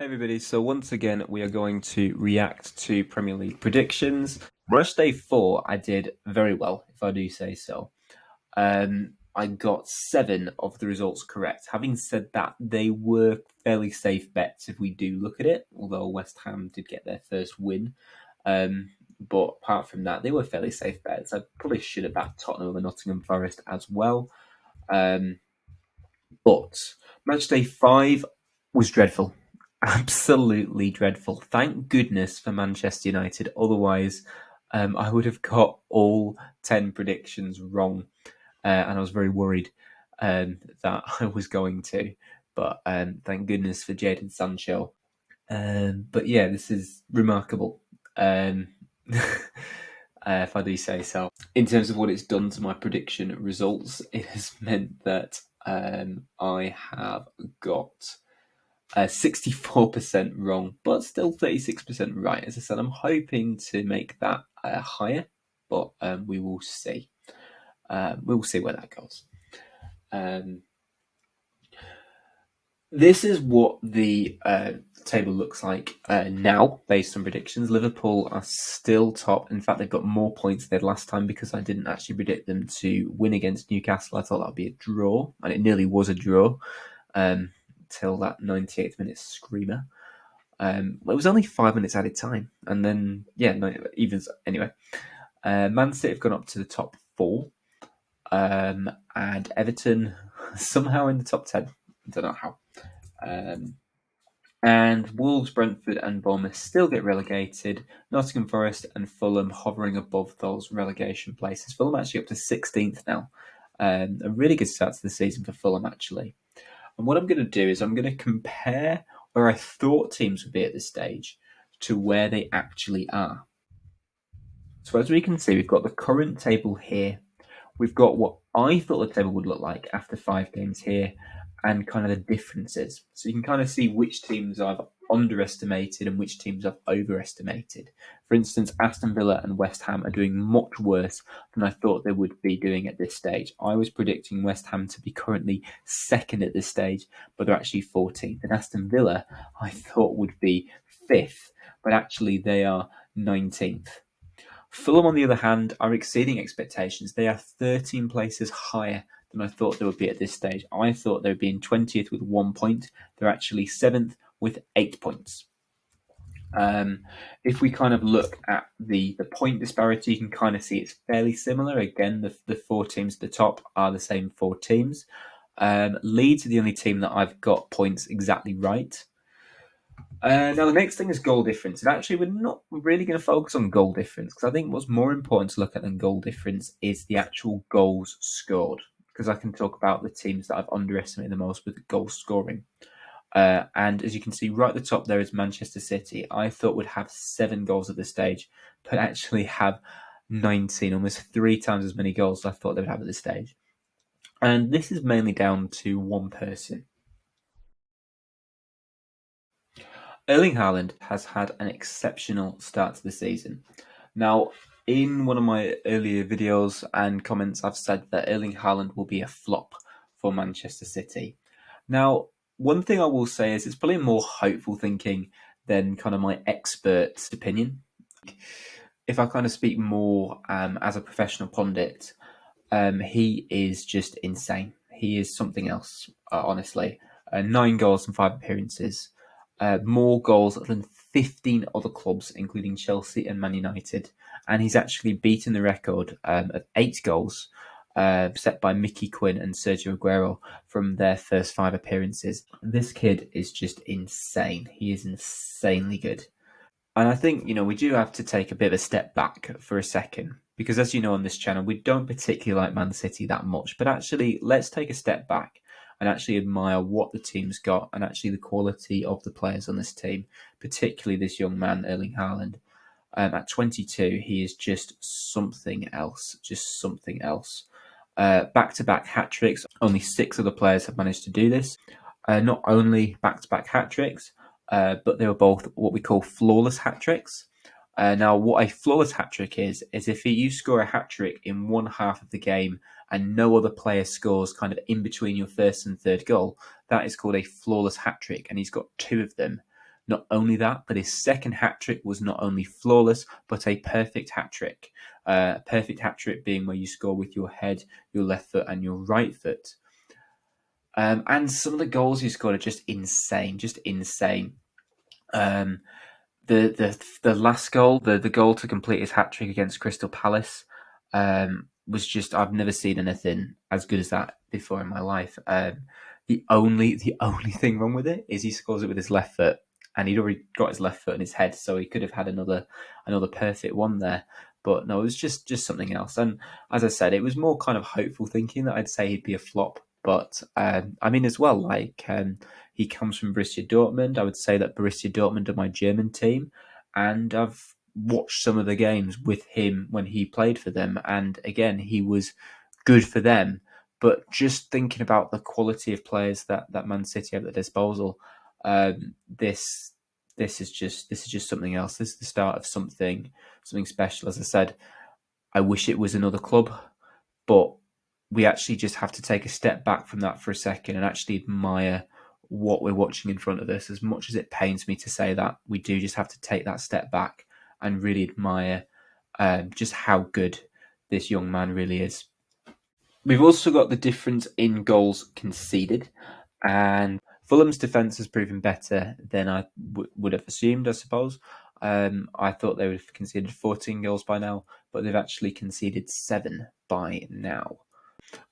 Hey everybody, so once again we are going to react to Premier League predictions. Rush Day 4 I did very well, if I do say so. I got 7 of the results correct. Having said that, they were fairly safe bets if we do look at it, although West Ham did get their first win. But apart from that, they were fairly safe bets. I probably should have backed Tottenham over Nottingham Forest as well. But match day 5 was dreadful. Absolutely dreadful. Thank goodness for Manchester United. Otherwise, I would have got all 10 predictions wrong. And I was very worried that I was going to. But thank goodness for Jadon Sancho. But yeah, this is remarkable. If I do say so. In terms of what it's done to my prediction results, it has meant that I have got 64% wrong, but still 36% right. As I said, I'm hoping to make that higher, but we will see. We will see where that goes. This is what the table looks like now, based on predictions. Liverpool are still top. In fact, they've got more points than they had last time because I didn't actually predict them to win against Newcastle. I thought that would be a draw, and it nearly was a draw till that 98th minute screamer. It was only 5 minutes added time, and then even anyway. Man City have gone up to the top 4, and Everton somehow in the top 10. I don't know how. And Wolves, Brentford, and Bournemouth still get relegated. Nottingham Forest and Fulham hovering above those relegation places. Fulham actually up to 16th now. A really good start to the season for Fulham, actually. And what I'm going to do is I'm going to compare where I thought teams would be at this stage to where they actually are. So as we can see, we've got the current table here. We've got what I thought the table would look like after 5 games here, and kind of the differences. So you can kind of see which teams I've underestimated and which teams I've overestimated. For instance, Aston Villa and West Ham are doing much worse than I thought they would be doing at this stage. I was predicting West Ham to be currently second at this stage, but they're actually 14th. And Aston Villa, I thought would be 5th, but actually they are 19th. Fulham, on the other hand, are exceeding expectations. They are 13 places higher than I thought they would be at this stage. I thought they would be in 20th with 1 point. They're actually 7th with 8 points. If we kind of look at the point disparity, you can kind of see it's fairly similar. Again, the 4 teams at the top are the same 4 teams. Leeds are the only team that I've got points exactly right. Now, the next thing is goal difference. And actually, we're not really going to focus on goal difference because I think what's more important to look at than goal difference is the actual goals scored. Because I can talk about the teams that I've underestimated the most with goal scoring. And as you can see right at the top there is Manchester City. I thought would have 7 goals at this stage, but actually have 19, almost 3 times as many goals as I thought they would have at this stage. And this is mainly down to one person. Erling Haaland has had an exceptional start to the season. Now, in one of my earlier videos and comments, I've said that Erling Haaland will be a flop for Manchester City. Now, one thing I will say is it's probably more hopeful thinking than kind of my expert's opinion. If I kind of speak more as a professional pundit, he is just insane. He is something else, honestly. 9 goals and 5 appearances. More goals than 15 other clubs, including Chelsea and Man United. And he's actually beaten the record of 8 goals set by Mickey Quinn and Sergio Aguero from their first 5 appearances. This kid is just insane. He is insanely good. And I think, we do have to take a bit of a step back for a second. Because as you know on this channel, we don't particularly like Man City that much. But actually, let's take a step back and actually admire what the team's got and actually the quality of the players on this team, particularly this young man, Erling Haaland. At 22, he is just something else, Back-to-back hat-tricks. Only 6 other players have managed to do this. Not only back-to-back hat-tricks, but they were both what we call flawless hat-tricks. Now, what a flawless hat-trick is if you score a hat-trick in one half of the game and no other player scores kind of in between your first and third goal, that is called a flawless hat-trick, and he's got 2 of them. Not only that, but his second hat-trick was not only flawless, but a perfect hat-trick. Perfect hat-trick being where you score with your head, your left foot, and your right foot. And some of the goals he scored are just insane, The last goal, the goal to complete his hat trick against Crystal Palace, was just, I've never seen anything as good as that before in my life. The only thing wrong with it is he scores it with his left foot, and he'd already got his left foot in his head, so he could have had another perfect one there. But no, it was just something else. And as I said, it was more kind of hopeful thinking that I'd say he'd be a flop. But I mean, as well, he comes from Borussia Dortmund. I would say that Borussia Dortmund are my German team, and I've watched some of the games with him when he played for them. And again, he was good for them. But just thinking about the quality of players that Man City have at their disposal, this is just something else. This is the start of something special. As I said, I wish it was another club, but we actually just have to take a step back from that for a second and actually admire what we're watching in front of us. As much as it pains me to say that, we do just have to take that step back and really admire just how good this young man really is. We've also got the difference in goals conceded, and Fulham's defence has proven better than I would have assumed, I suppose. I thought they would have conceded 14 goals by now, but they've actually conceded 7 by now.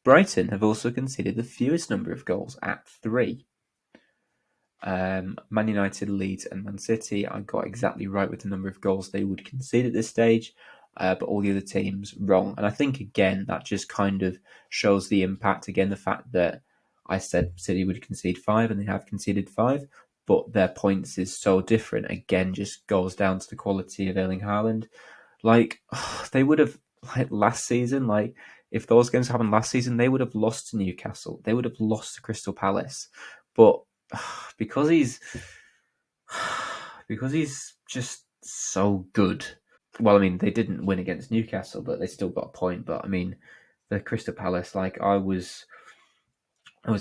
Brighton have also conceded the fewest number of goals at 3. Man United, Leeds and Man City, I got exactly right with the number of goals they would concede at this stage, but all the other teams wrong. And I think, again, that just kind of shows the impact. Again, the fact that I said City would concede 5 and they have conceded 5, but their points is so different. Again, just goes down to the quality of Erling Haaland. They would have, last season, if those games happened last season, they would have lost to Newcastle. They would have lost to Crystal Palace. But because he's just so good. Well, I mean, they didn't win against Newcastle, but they still got a point. But I mean, the Crystal Palace, I was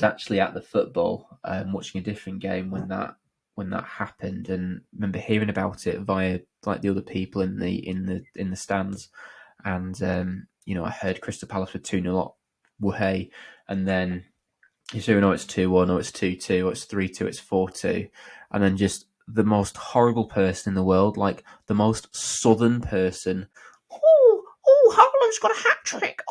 actually at the football, watching a different game when that happened, and remember hearing about it via the other people in the stands, and I heard Crystal Palace were 2-0 up, wahey, and then you say, no, it's 2-1, no, it's 2-2, or it's 3-2, it's 4-2, and then just the most horrible person in the world, the most southern person. Haaland's got a hat trick.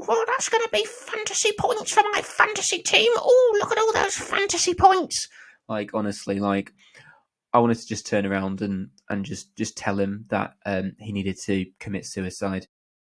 Well, that's going to be fantasy points for my fantasy team. Look at all those fantasy points. Honestly, I wanted to just turn around and just tell him that he needed to commit suicide.